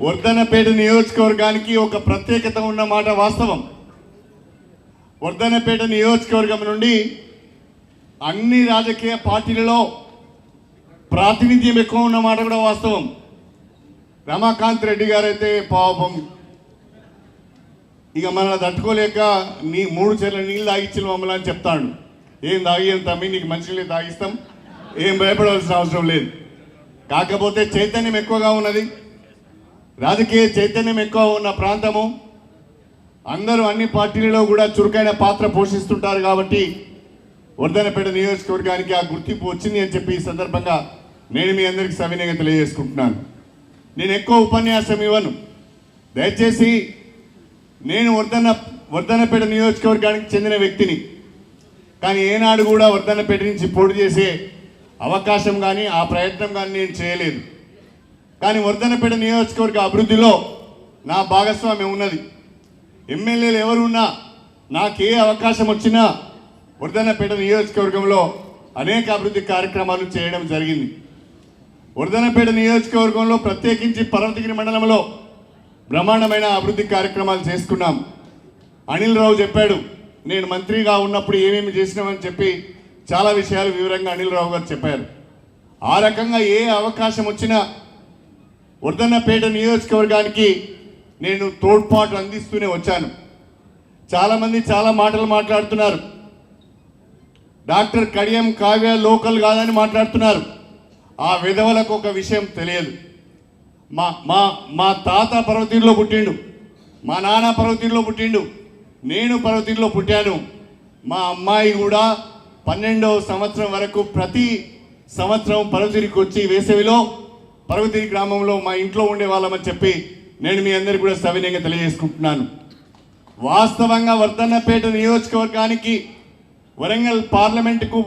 వర్ధన్నపేట నియోజకవర్గానికి ఒక ప్రత్యేకత ఉన్న మాట వాస్తవం. వర్ధన్నపేట నియోజకవర్గం నుండి అన్ని రాజకీయ పార్టీలలో ప్రాతినిధ్యం ఎక్కువ ఉన్న మాట కూడా వాస్తవం. రమాకాంత్ రెడ్డి గారైతే పాపం ఇక మనల్ని తట్టుకోలేక 3 చెర్ల నీళ్ళు తాగిచ్చిన మమ్మల్ని అని చెప్తాడు. ఏం తాగియం తమ్మి, నీకు మంచినీళ్ళు తాగిస్తాం, ఏం భయపడవలసిన అవసరం లేదు. కాకపోతే చైతన్యం ఎక్కువగా ఉన్నది, రాజకీయ చైతన్యం ఎక్కువ ఉన్న ప్రాంతము. అందరూ అన్ని పార్టీలలో కూడా చురుకైన పాత్ర పోషిస్తుంటారు కాబట్టి వర్ధన్నపేట నియోజకవర్గానికి ఆ గుర్తింపు వచ్చింది అని చెప్పి ఈ సందర్భంగా నేను మీ అందరికీ సవినయంగా తెలియజేసుకుంటున్నాను. నేను ఎక్కువ ఉపన్యాసం ఇవ్వను. దయచేసి నేను వర్ధన్నపేట నియోజకవర్గానికి చెందిన వ్యక్తిని, కానీ ఏనాడు కూడా వర్ధన్నపేట నుంచి పోటీ చేసే అవకాశం కానీ ఆ ప్రయత్నం కానీ నేను చేయలేదు. కానీ వర్ధన్నపేట నియోజకవర్గ అభివృద్ధిలో నా భాగస్వామ్యం ఉన్నది. ఎమ్మెల్యేలు ఎవరున్నా నాకు ఏ అవకాశం వచ్చినా వర్ధన్నపేట నియోజకవర్గంలో అనేక అభివృద్ధి కార్యక్రమాలు చేయడం జరిగింది. వర్ధన్నపేట నియోజకవర్గంలో ప్రత్యేకించి పర్వతగిరి మండలంలో బ్రహ్మాండమైన అభివృద్ధి కార్యక్రమాలు చేసుకున్నాం. అనిల్ రావు చెప్పాడు నేను మంత్రిగా ఉన్నప్పుడు ఏమేమి చేసినామని చెప్పి చాలా విషయాలు వివరంగా అనిల్ రావు గారు చెప్పారు. ఆ రకంగా ఏ అవకాశం వచ్చినా వర్ధన్నపేట నియోజకవర్గానికి నేను తోడ్పాటు అందిస్తూనే వచ్చాను. చాలామంది చాలా మాటలు మాట్లాడుతున్నారు. డాక్టర్ కడియం కావ్య లోకల్ కాదని మాట్లాడుతున్నారు. ఆ విధవలకు ఒక విషయం తెలియదు. మా తాత పర్వతీరులో పుట్టిండు, మా నాన్న పర్వతీరులో పుట్టిండు, నేను పర్వతీరులో పుట్టాను. మా అమ్మాయి కూడా 12వ సంవత్సరం వరకు ప్రతి సంవత్సరం పర్వతీరికి వచ్చి వేసవిలో పర్వతీరి గ్రామంలో మా ఇంట్లో ఉండేవాళ్ళమని చెప్పి నేను మీ అందరికీ కూడా సవినయంగా తెలియజేసుకుంటున్నాను. వాస్తవంగా వర్ధన్నపేట నియోజకవర్గానికి వరంగల్ పార్లమెంటుకు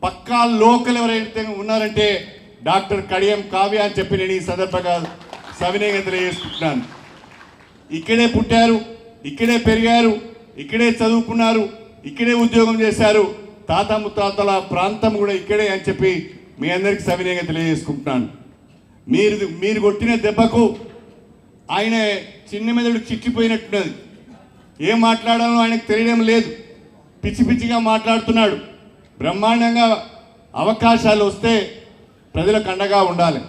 పక్కా లోకల్ ఎవరైతే ఉన్నారంటే డాక్టర్ కడియం కావ్య అని చెప్పి నేను ఈ సందర్భంగా సవినయంగా తెలియజేసుకుంటున్నాను. ఇక్కడే పుట్టారు, ఇక్కడే పెరిగారు, ఇక్కడే చదువుకున్నారు, ఇక్కడే ఉద్యోగం చేశారు. తాత ముత్తాతల ప్రాంతం కూడా ఇక్కడే అని చెప్పి మీ అందరికీ సవినయంగా తెలియజేసుకుంటున్నాను. మీరు కొట్టిన దెబ్బకు ఆయన చిన్న మెదడు చిట్టిపోయినట్టున్నది. ఏం మాట్లాడాలో ఆయనకు తెలియడం లేదు, పిచ్చి పిచ్చిగా మాట్లాడుతున్నాడు. బ్రహ్మాండంగా అవకాశాలు వస్తే ప్రజలకు అండగా ఉండాలి,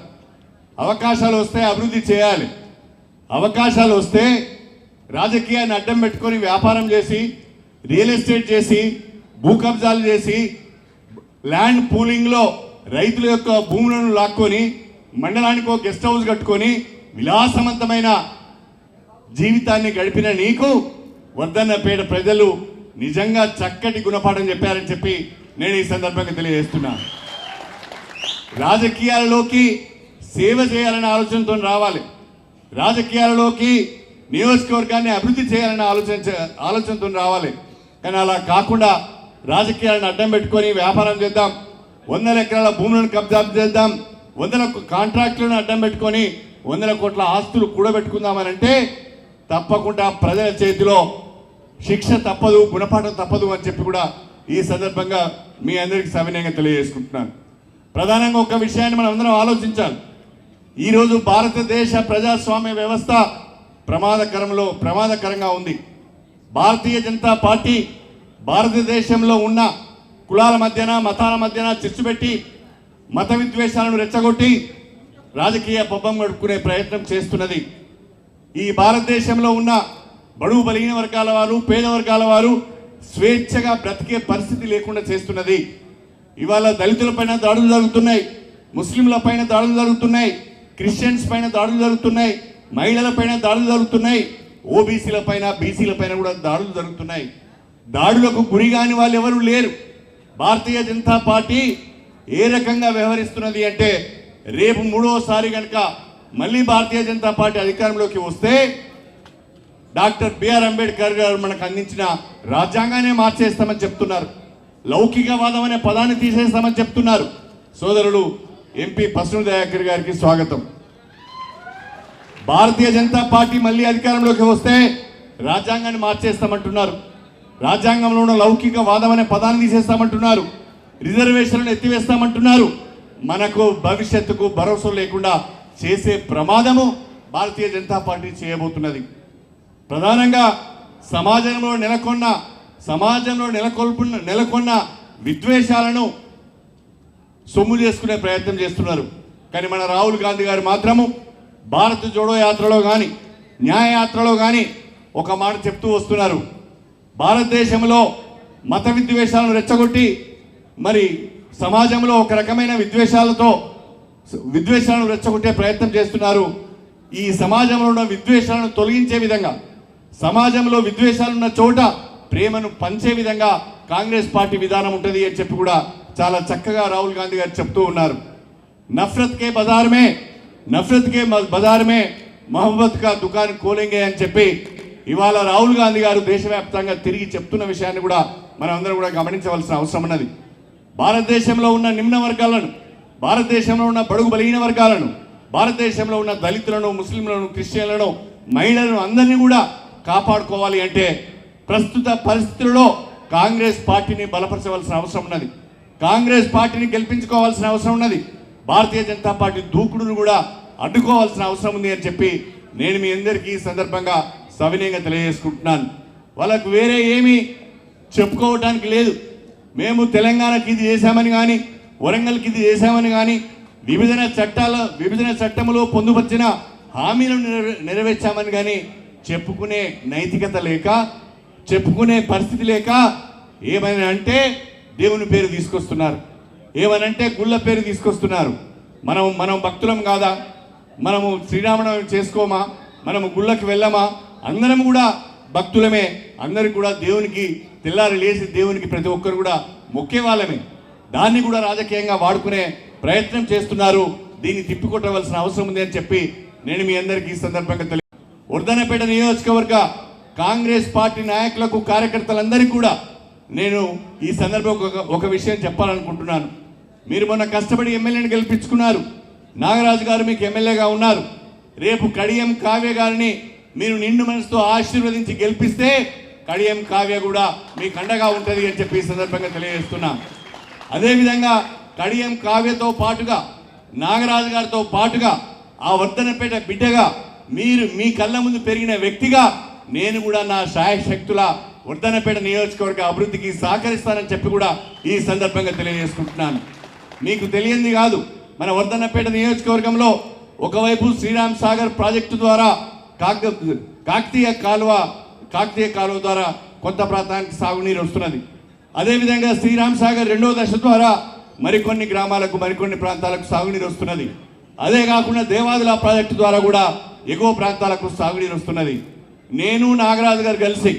అవకాశాలు వస్తే అభివృద్ధి చేయాలి, అవకాశాలు వస్తే రాజకీయాన్ని అడ్డం పెట్టుకొని వ్యాపారం చేసి రియల్ ఎస్టేట్ చేసి భూ కబ్జాలు చేసి ల్యాండ్ పూలింగ్లో రైతుల యొక్క భూములను లాక్కొని మండలానికి ఒక గెస్ట్ హౌస్ కట్టుకొని విలాసవంతమైన జీవితాన్ని గడిపిన నీకు వర్ధన్నపేట ప్రజలు నిజంగా చక్కటి గుణపాఠం చెప్పారని చెప్పి నేను ఈ సందర్భంగా తెలియజేస్తున్నాను. రాజకీయాలలోకి సేవ చేయాలనే ఆలోచనతో రావాలి, రాజకీయాలలోకి నియోజకవర్గాన్ని అభివృద్ధి చేయాలనే ఆలోచనతో రావాలి. కానీ అలా కాకుండా రాజకీయాలను అడ్డం పెట్టుకొని వ్యాపారం చేద్దాం, 100 ఎకరాల భూములను కబ్జా చేద్దాం, 100 కాంట్రాక్టులను అడ్డం పెట్టుకొని 100 కోట్ల ఆస్తులు కూడబెట్టుకుందామనంటే తప్పకుండా ప్రజల చేతిలో శిక్ష తప్పదు, గుణపాఠం తప్పదు అని చెప్పి కూడా ఈ సందర్భంగా మీ అందరికీ సవినయంగా తెలియజేసుకుంటున్నాను. ప్రధానంగా ఒక విషయాన్ని మనం అందరం ఆలోచించాలి. ఈరోజు భారతదేశ ప్రజాస్వామ్య వ్యవస్థ ప్రమాదకరంగా ఉంది. భారతీయ జనతా పార్టీ భారతదేశంలో ఉన్న కులాల మధ్యన మతాల మధ్యన చిచ్చు పెట్టి మత విద్వేషాలను రెచ్చగొట్టి రాజకీయ పబ్బం గడుపుకునే ప్రయత్నం చేస్తున్నది. ఈ భారతదేశంలో ఉన్న బడుగు బలహీన వర్గాల వారు, పేద వర్గాల వారు స్వేచ్ఛగా బ్రతికే పరిస్థితి లేకుండా చేస్తున్నది. ఇవాళ దళితులపైన దాడులు జరుగుతున్నాయి, ముస్లింలపైన దాడులు జరుగుతున్నాయి, క్రిస్టియన్స్ పైన దాడులు జరుగుతున్నాయి, మహిళలపైన దాడులు జరుగుతున్నాయి, ఓబీసీలపైన బీసీలపైన కూడా దాడులు జరుగుతున్నాయి. దాడులకు గురి కాని వాళ్ళు ఎవరు లేరు. భారతీయ జనతా పార్టీ ఏ రకంగా వ్యవహరిస్తున్నది అంటే రేపు 3వసారి కనుక మళ్ళీ భారతీయ జనతా పార్టీ అధికారంలోకి వస్తే డాక్టర్ బిఆర్ అంబేద్కర్ గారు మనకు అందించిన రాజ్యాంగాన్ని మార్చేస్తామని చెప్తున్నారు. లౌకికవాదం అనే పదాన్ని తీసేస్తామని చెప్తున్నారు. సోదరుడు ఎంపీ పసుపు దయాకర్ గారికి స్వాగతం. భారతీయ జనతా పార్టీ మళ్ళీ అధికారంలోకి వస్తే రాజ్యాంగాన్ని మార్చేస్తామంటున్నారు. రాజ్యాంగంలో ఉన్న లౌకికవాదం అనే పదాన్ని తీసేస్తామంటున్నారు. రిజర్వేషన్లను ఎత్తివేస్తామంటున్నారు. మనకు భవిష్యత్తుకు భరోసా లేకుండా చేసే ప్రమాదము భారతీయ జనతా పార్టీ చేయబోతున్నది. ప్రధానంగా సమాజంలో నెలకొన్న విద్వేషాలను సొమ్ము చేసుకునే ప్రయత్నం చేస్తున్నారు. కానీ మన రాహుల్ గాంధీ గారు మాత్రము భారత్ జోడో యాత్రలో కానీ న్యాయయాత్రలో కానీ ఒక మాట చెప్తూ వస్తున్నారు. భారతదేశంలో మత విద్వేషాలను రెచ్చగొట్టి మరి సమాజంలో ఒక రకమైన విద్వేషాలను రెచ్చగొట్టే ప్రయత్నం చేస్తున్నారు. ఈ సమాజంలో ఉన్న విద్వేషాలను తొలగించే విధంగా, సమాజంలో విద్వేషాలున్న చోట ప్రేమను పంచే విధంగా కాంగ్రెస్ పార్టీ విధానం ఉంటుంది అని చెప్పి కూడా చాలా చక్కగా రాహుల్ గాంధీ గారు చెప్తూ ఉన్నారు. నఫరత్ కే బజార్ మే మొహబ్బత్ కా దుకాన్ కోలేంగే అని చెప్పి ఇవాళ రాహుల్ గాంధీ గారు దేశవ్యాప్తంగా తిరిగి చెప్తున్న విషయాన్ని కూడా మనం అందరం కూడా గమనించవలసిన అవసరం ఉన్నది. భారతదేశంలో ఉన్న నిమ్న వర్గాలను, భారతదేశంలో ఉన్న బడుగు బలహీన వర్గాలను, భారతదేశంలో ఉన్న దళితులను, ముస్లింలను, క్రిస్టియన్లను, మహిళలను అందరినీ కూడా కాపాడుకోవాలి అంటే ప్రస్తుత పరిస్థితుల్లో కాంగ్రెస్ పార్టీని బలపరచవలసిన అవసరం ఉన్నది. కాంగ్రెస్ పార్టీని గెలిపించుకోవాల్సిన అవసరం ఉన్నది. భారతీయ జనతా పార్టీ దూకుడును కూడా అడ్డుకోవాల్సిన అవసరం ఉంది అని చెప్పి నేను మీ అందరికీ ఈ సందర్భంగా సవినయంగా తెలియజేసుకుంటున్నాను. వాళ్ళకు వేరే ఏమీ చెప్పుకోవడానికి లేదు. మేము తెలంగాణకి ఇది చేశామని కానీ, వరంగల్కి ఇది చేశామని కానీ, విభజన చట్టంలో పొందుపరిచిన హామీలను నెరవేర్చామని కానీ చెప్పుకునే నైతికత లేక, చెప్పుకునే పరిస్థితి లేక ఏమైనా అంటే దేవుని పేరు తీసుకొస్తున్నారు, ఏమనంటే గుళ్ళ పేరు తీసుకొస్తున్నారు. మనం భక్తులం కాదా? మనము శ్రీరామనవమి చేసుకోమా? మనము గుళ్ళకి వెళ్ళమా? అందరం కూడా భక్తులమే. అందరికి కూడా దేవునికి తెల్లారి లేచి దేవునికి ప్రతి ఒక్కరు కూడా మొక్కే వాళ్ళమే. దాన్ని కూడా రాజకీయంగా వాడుకునే ప్రయత్నం చేస్తున్నారు. దీన్ని తిప్పికొట్టవలసిన అవసరం ఉంది అని చెప్పి నేను మీ అందరికీ ఈ సందర్భంగా వర్ధన్నపేట నియోజకవర్గ కాంగ్రెస్ పార్టీ నాయకులకు, కార్యకర్తలందరికీ కూడా నేను ఈ సందర్భంగా ఒక విషయం చెప్పాలనుకుంటున్నాను. మీరు మొన్న కష్టపడి ఎమ్మెల్యేని గెలిపించుకున్నారు. నాగరాజు గారు మీకు ఎమ్మెల్యేగా ఉన్నారు. రేపు కడియం కావ్య గారిని మీరు నిండు మనసుతో ఆశీర్వదించి గెలిపిస్తే కడియం కావ్య కూడా మీకు అండగా ఉంటుంది అని చెప్పి ఈ సందర్భంగా తెలియజేస్తున్నాం. అదేవిధంగా కడియం కావ్యతో పాటుగా, నాగరాజు గారితో పాటుగా, ఆ వర్ధన్నపేట బిడ్డగా, మీరు మీ కళ్ళ ముందు పెరిగిన వ్యక్తిగా నేను కూడా నా శాయశక్తుల వర్ధన్నపేట నియోజకవర్గ అభివృద్ధికి సహకరిస్తానని చెప్పి కూడా ఈ సందర్భంగా తెలియజేసుకుంటున్నాను. మీకు తెలియంది కాదు, మన వర్ధన్నపేట నియోజకవర్గంలో ఒకవైపు శ్రీరామ్ సాగర్ ప్రాజెక్టు ద్వారా కాకతీయ కాలువ ద్వారా కొత్త ప్రాంతానికి సాగునీరు వస్తున్నది. అదేవిధంగా శ్రీరామ్ సాగర్ రెండో దశ ద్వారా మరికొన్ని గ్రామాలకు, మరికొన్ని ప్రాంతాలకు సాగునీరు వస్తున్నది. అదే కాకుండా దేవాదుల ప్రాజెక్టు ద్వారా కూడా ఎగువ ప్రాంతాలకు సాగునీరు వస్తున్నది. నేను నాగరాజు గారు కలిసి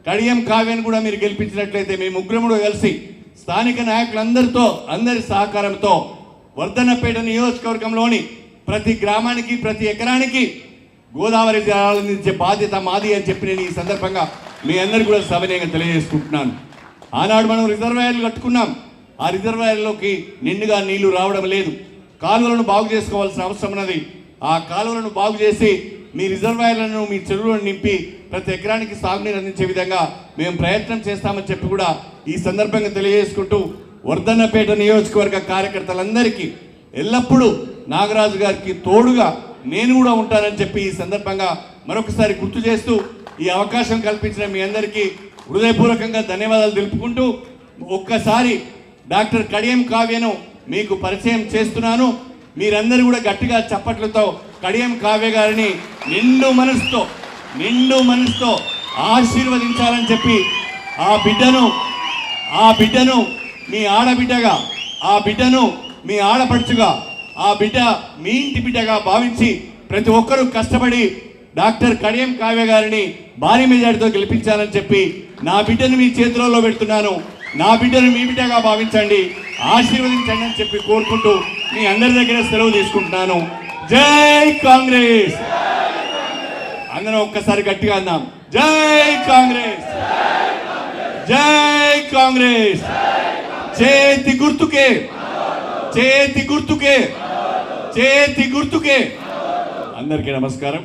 కడియం కావ్యాన్ని కూడా మీరు గెలిపించినట్లయితే మీ ముగ్గురు కలిసి స్థానిక నాయకులందరితో, అందరి సహకారంతో వర్ధన్నపేట నియోజకవర్గంలోని ప్రతి గ్రామానికి, ప్రతి ఎకరానికి గోదావరి జలాలు అందించే బాధ్యత మాది అని చెప్పి నేను ఈ సందర్భంగా మీ అందరికీ కూడా సవినయంగా తెలియజేసుకుంటున్నాను. ఆనాడు మనం రిజర్వాయర్లు కట్టుకున్నాం. ఆ రిజర్వాయర్లోకి నిండుగా నీళ్లు రావడం లేదు. కాలువలను బాగు చేసుకోవాల్సిన అవసరం ఉన్నది. ఆ కాలువలను బాగు చేసి మీ రిజర్వాయర్లను, మీ చెరువులను నింపి ప్రతి ఎకరానికి సాగునీరు అందించే విధంగా మేము ప్రయత్నం చేస్తామని చెప్పి కూడా ఈ సందర్భంగా తెలియజేసుకుంటూ, వర్ధన్నపేట నియోజకవర్గ కార్యకర్తలందరికీ ఎల్లప్పుడూ నాగరాజు గారికి తోడుగా నేను కూడా ఉంటానని చెప్పి ఈ సందర్భంగా మరొకసారి గుర్తు చేస్తూ, ఈ అవకాశం కల్పించిన మీ అందరికీ హృదయపూర్వకంగా ధన్యవాదాలు తెలుపుకుంటూ, ఒక్కసారి డాక్టర్ కడియం కావ్యను మీకు పరిచయం చేస్తున్నాను. మీరందరూ కూడా గట్టిగా చప్పట్లతో కడియం కావ్య గారిని నిండు మనసుతో ఆశీర్వదించాలని చెప్పి, ఆ బిడ్డను మీ ఆడబిడ్డగా, ఆ బిడ్డను మీ ఆడపడుచుగా, ఆ బిడ్డ మీ ఇంటి బిడ్డగా భావించి ప్రతి ఒక్కరూ కష్టపడి డాక్టర్ కడియం కావ్య గారిని భారీ మెజార్టీతో గెలిపించాలని చెప్పి నా బిడ్డను మీ చేతులలో పెడుతున్నాను. నా బిడ్డను మీ బిడ్డగా భావించండి, ఆశీర్వదించండి అని చెప్పి కోరుకుంటూ మీ అందరి దగ్గర సెలవు తీసుకుంటున్నాను. జై కాంగ్రెస్! అందరం ఒక్కసారి గట్టిగా అందాం, జై కాంగ్రెస్, జై కాంగ్రెస్. చేతి గుర్తుకే అందరికీ నమస్కారం.